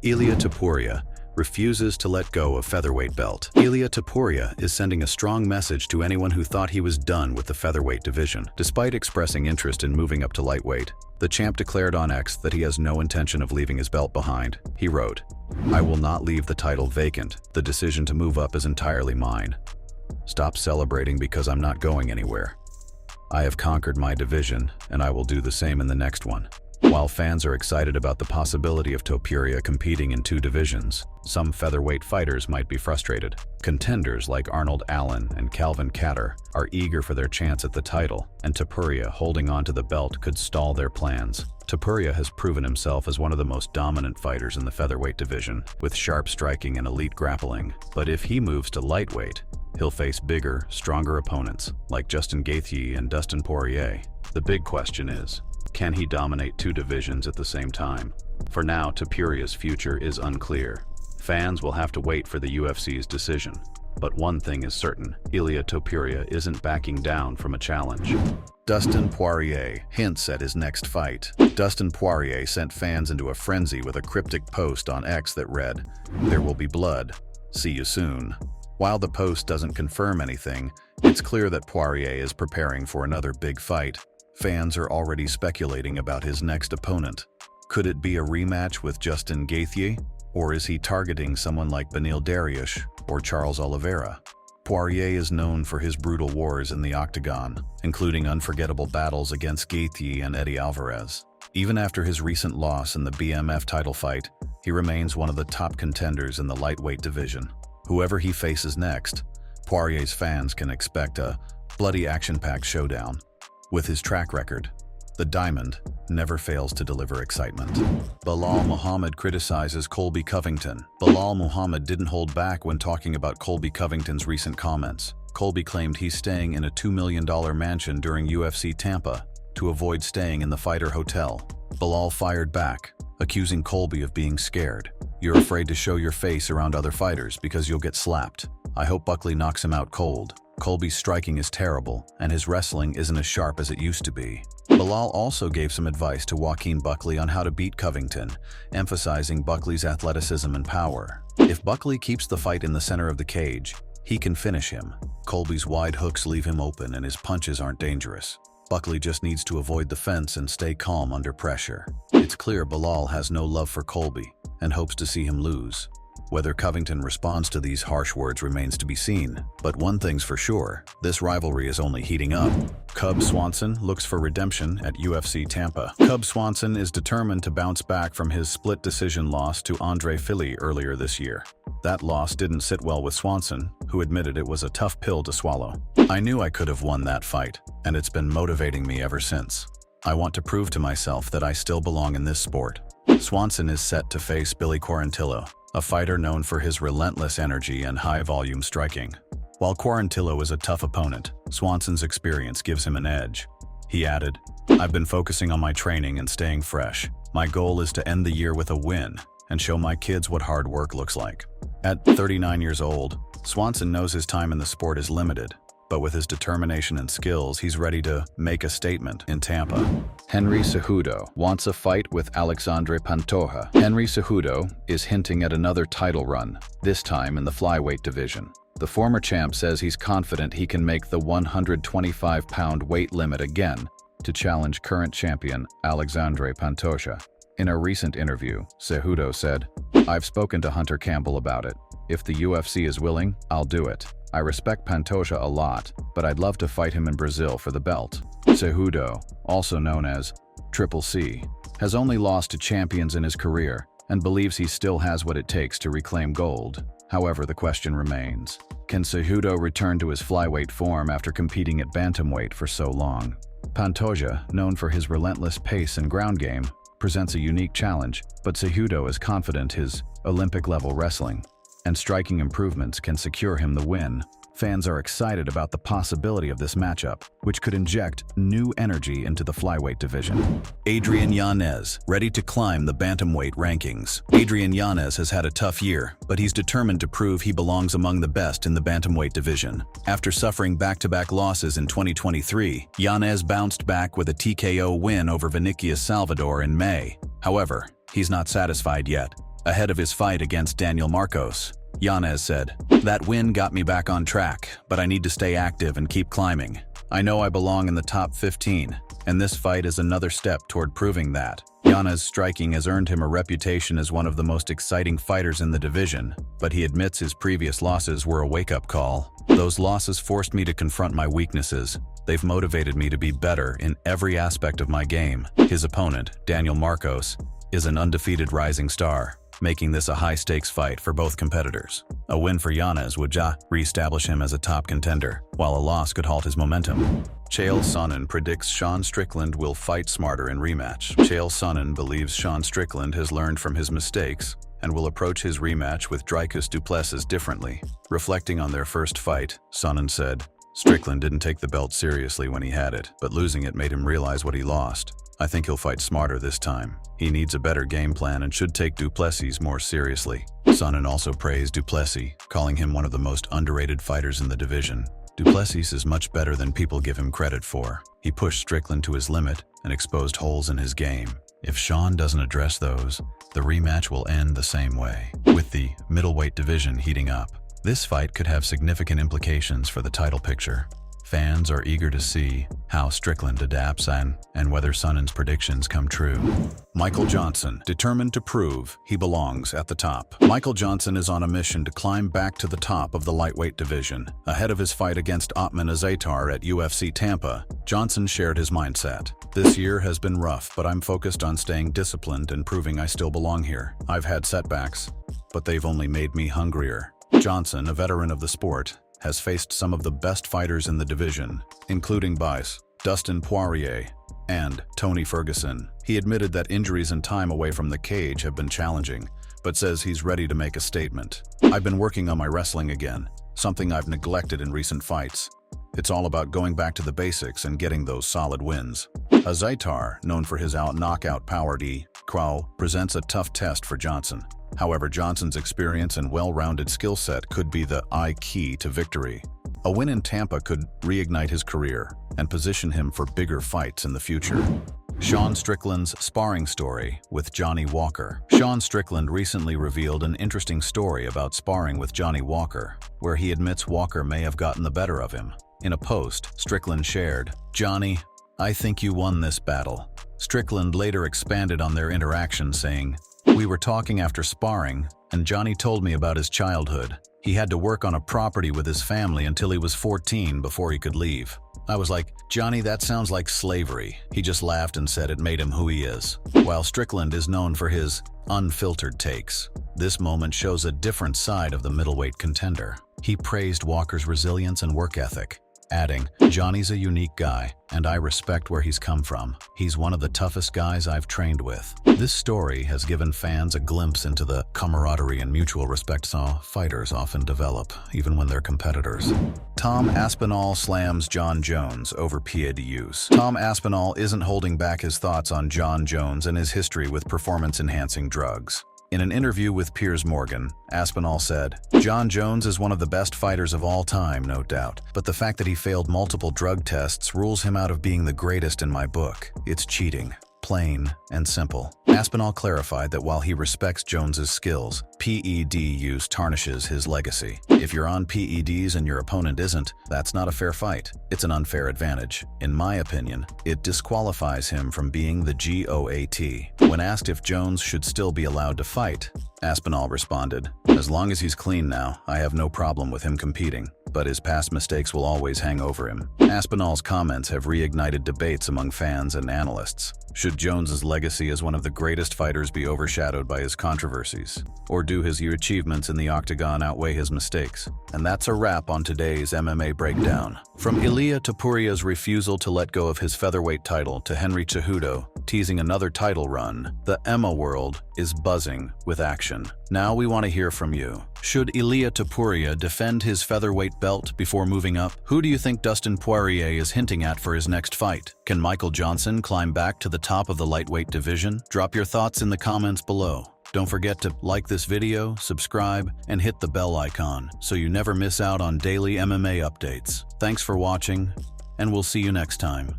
Ilia Topuria refuses to let go of featherweight belt. Ilia Topuria is sending a strong message to anyone who thought he was done with the featherweight division. Despite expressing interest in moving up to lightweight, the champ declared on X that he has no intention of leaving his belt behind. He wrote, "I will not leave the title vacant. The decision to move up is entirely mine. Stop celebrating because I'm not going anywhere. I have conquered my division, and I will do the same in the next one." While fans are excited about the possibility of Topuria competing in two divisions, some featherweight fighters might be frustrated. Contenders like Arnold Allen and Calvin Kattar are eager for their chance at the title, and Topuria holding on to the belt could stall their plans. Topuria has proven himself as one of the most dominant fighters in the featherweight division, with sharp striking and elite grappling. But if he moves to lightweight, he'll face bigger, stronger opponents like Justin Gaethje and Dustin Poirier. The big question is, can he dominate two divisions at the same time? For now, Topuria's future is unclear. Fans will have to wait for the UFC's decision. But one thing is certain, Ilia Topuria isn't backing down from a challenge. Dustin Poirier hints at his next fight. Dustin Poirier sent fans into a frenzy with a cryptic post on X that read, "There will be blood. See you soon." While the post doesn't confirm anything, it's clear that Poirier is preparing for another big fight. Fans are already speculating about his next opponent. Could it be a rematch with Justin Gaethje? Or is he targeting someone like Beneil Dariush or Charles Oliveira? Poirier is known for his brutal wars in the octagon, including unforgettable battles against Gaethje and Eddie Alvarez. Even after his recent loss in the BMF title fight, he remains one of the top contenders in the lightweight division. Whoever he faces next, Poirier's fans can expect a bloody action-packed showdown. With his track record, the Diamond never fails to deliver excitement. Belal Muhammad criticizes Colby Covington. Belal Muhammad didn't hold back when talking about Colby Covington's recent comments. Colby claimed he's staying in a $2 million mansion during UFC Tampa to avoid staying in the fighter hotel. Belal fired back, accusing Colby of being scared. "You're afraid to show your face around other fighters because you'll get slapped. I hope Buckley knocks him out cold. Colby's striking is terrible, and his wrestling isn't as sharp as it used to be." Belal also gave some advice to Joaquin Buckley on how to beat Covington, emphasizing Buckley's athleticism and power. If Buckley keeps the fight in the center of the cage, he can finish him. Colby's wide hooks leave him open and his punches aren't dangerous. Buckley just needs to avoid the fence and stay calm under pressure. It's clear Belal has no love for Colby and hopes to see him lose. Whether Covington responds to these harsh words remains to be seen, but one thing's for sure, this rivalry is only heating up. Cub Swanson looks for redemption at UFC Tampa. Cub Swanson is determined to bounce back from his split decision loss to Andre Fili earlier this year. That loss didn't sit well with Swanson, who admitted it was a tough pill to swallow. "I knew I could have won that fight, and it's been motivating me ever since. I want to prove to myself that I still belong in this sport." Swanson is set to face Billy Quarantillo, a fighter known for his relentless energy and high-volume striking. While Quarantillo is a tough opponent, Swanson's experience gives him an edge. He added, "I've been focusing on my training and staying fresh. My goal is to end the year with a win and show my kids what hard work looks like." At 39 years old, Swanson knows his time in the sport is limited, but with his determination and skills, he's ready to make a statement in Tampa. Henry Cejudo wants a fight with Alexandre Pantoja. Henry Cejudo is hinting at another title run, this time in the flyweight division. The former champ says he's confident he can make the 125-pound weight limit again to challenge current champion Alexandre Pantoja. In a recent interview, Cejudo said, "I've spoken to Hunter Campbell about it. If the UFC is willing, I'll do it. I respect Pantoja a lot, but I'd love to fight him in Brazil for the belt." Cejudo, also known as Triple C, has only lost to champions in his career and believes he still has what it takes to reclaim gold. However, the question remains, can Cejudo return to his flyweight form after competing at Bantamweight for so long? Pantoja, known for his relentless pace and ground game, presents a unique challenge, but Cejudo is confident his Olympic-level wrestling and striking improvements can secure him the win. Fans are excited about the possibility of this matchup, which could inject new energy into the flyweight division. Adrian Yanez, ready to climb the bantamweight rankings. Adrian Yanez has had a tough year, but he's determined to prove he belongs among the best in the bantamweight division. After suffering back-to-back losses in 2023, Yanez bounced back with a TKO win over Vinicius Salvador in May. However, he's not satisfied yet. ahead of his fight against Daniel Marcos. Yanez said, "That win got me back on track, but I need to stay active and keep climbing. I know I belong in the top 15, and this fight is another step toward proving that." Yanez's striking has earned him a reputation as one of the most exciting fighters in the division, but he admits his previous losses were a wake-up call. "Those losses forced me to confront my weaknesses. They've motivated me to be better in every aspect of my game." His opponent, Daniel Marcos, is an undefeated rising star, making this a high-stakes fight for both competitors. A win for Yanez would re-establish him as a top contender, while a loss could halt his momentum. Chael Sonnen predicts Sean Strickland will fight smarter in rematch. Chael Sonnen believes Sean Strickland has learned from his mistakes and will approach his rematch with Dricus du Plessis differently. Reflecting on their first fight, Sonnen said, "Strickland didn't take the belt seriously when he had it, but losing it made him realize what he lost. I think he'll fight smarter this time. He needs a better game plan and should take du Plessis more seriously." Sonnen also praised du Plessis, calling him one of the most underrated fighters in the division. Du Plessis is much better than people give him credit for. He pushed Strickland to his limit and exposed holes in his game. If Sean doesn't address those, the rematch will end the same way. With the middleweight division heating up, this fight could have significant implications for the title picture. Fans are eager to see how Strickland adapts and whether Sonnen's predictions come true. Michael Johnson, determined to prove he belongs at the top. Michael Johnson is on a mission to climb back to the top of the lightweight division. Ahead of his fight against Ottman Azaitar at UFC Tampa, Johnson shared his mindset. "This year has been rough, but I'm focused on staying disciplined and proving I still belong here. I've had setbacks, but they've only made me hungrier." Johnson, a veteran of the sport, has faced some of the best fighters in the division, including Dustin Poirier and Tony Ferguson. He admitted that injuries and time away from the cage have been challenging, but says he's ready to make a statement. "I've been working on my wrestling again, something I've neglected in recent fights. It's all about going back to the basics and getting those solid wins." Azaitar, known for his knockout power, presents a tough test for Johnson. However, Johnson's experience and well-rounded skill set could be the key to victory. A win in Tampa could reignite his career and position him for bigger fights in the future. Sean Strickland's sparring story with Johnny Walker. Sean Strickland recently revealed an interesting story about sparring with Johnny Walker, where he admits Walker may have gotten the better of him. In a post, Strickland shared, "Johnny, I think you won this battle." Strickland later expanded on their interaction, saying, "We were talking after sparring, and Johnny told me about his childhood. He had to work on a property with his family until he was 14 before he could leave. I was like, 'Johnny, that sounds like slavery.' He just laughed and said it made him who he is." While Strickland is known for his unfiltered takes, this moment shows a different side of the middleweight contender. He praised Walker's resilience and work ethic, adding, "Johnny's a unique guy, and I respect where he's come from. He's one of the toughest guys I've trained with." This story has given fans a glimpse into the camaraderie and mutual respect fighters often develop, even when they're competitors. Tom Aspinall slams Jon Jones over PED use. Tom Aspinall isn't holding back his thoughts on Jon Jones and his history with performance-enhancing drugs. In an interview with Piers Morgan, Aspinall said, "Jon Jones is one of the best fighters of all time, no doubt, but the fact that he failed multiple drug tests rules him out of being the greatest in my book. It's cheating. Plain and simple." Aspinall clarified that while he respects Jones's skills, PED use tarnishes his legacy. If you're on PEDs and your opponent isn't, that's not a fair fight. It's an unfair advantage. In my opinion, it disqualifies him from being the GOAT. When asked if Jones should still be allowed to fight, Aspinall responded, "As long as he's clean now, I have no problem with him competing, but his past mistakes will always hang over him." Aspinall's comments have reignited debates among fans and analysts. Should Jones's legacy as one of the greatest fighters be overshadowed by his controversies? Or do his achievements in the octagon outweigh his mistakes? And that's a wrap on today's MMA Breakdown. From Ilia Topuria's refusal to let go of his featherweight title to Henry Cejudo teasing another title run, the MMA world is buzzing with action. Now we want to hear from you. Should Ilia Topuria defend his featherweight belt before moving up? Who do you think Dustin Poirier is hinting at for his next fight? Can Michael Johnson climb back to the top of the lightweight division? Drop your thoughts in the comments below. Don't forget to like this video, subscribe, and hit the bell icon so you never miss out on daily MMA updates. Thanks for watching, and we'll see you next time.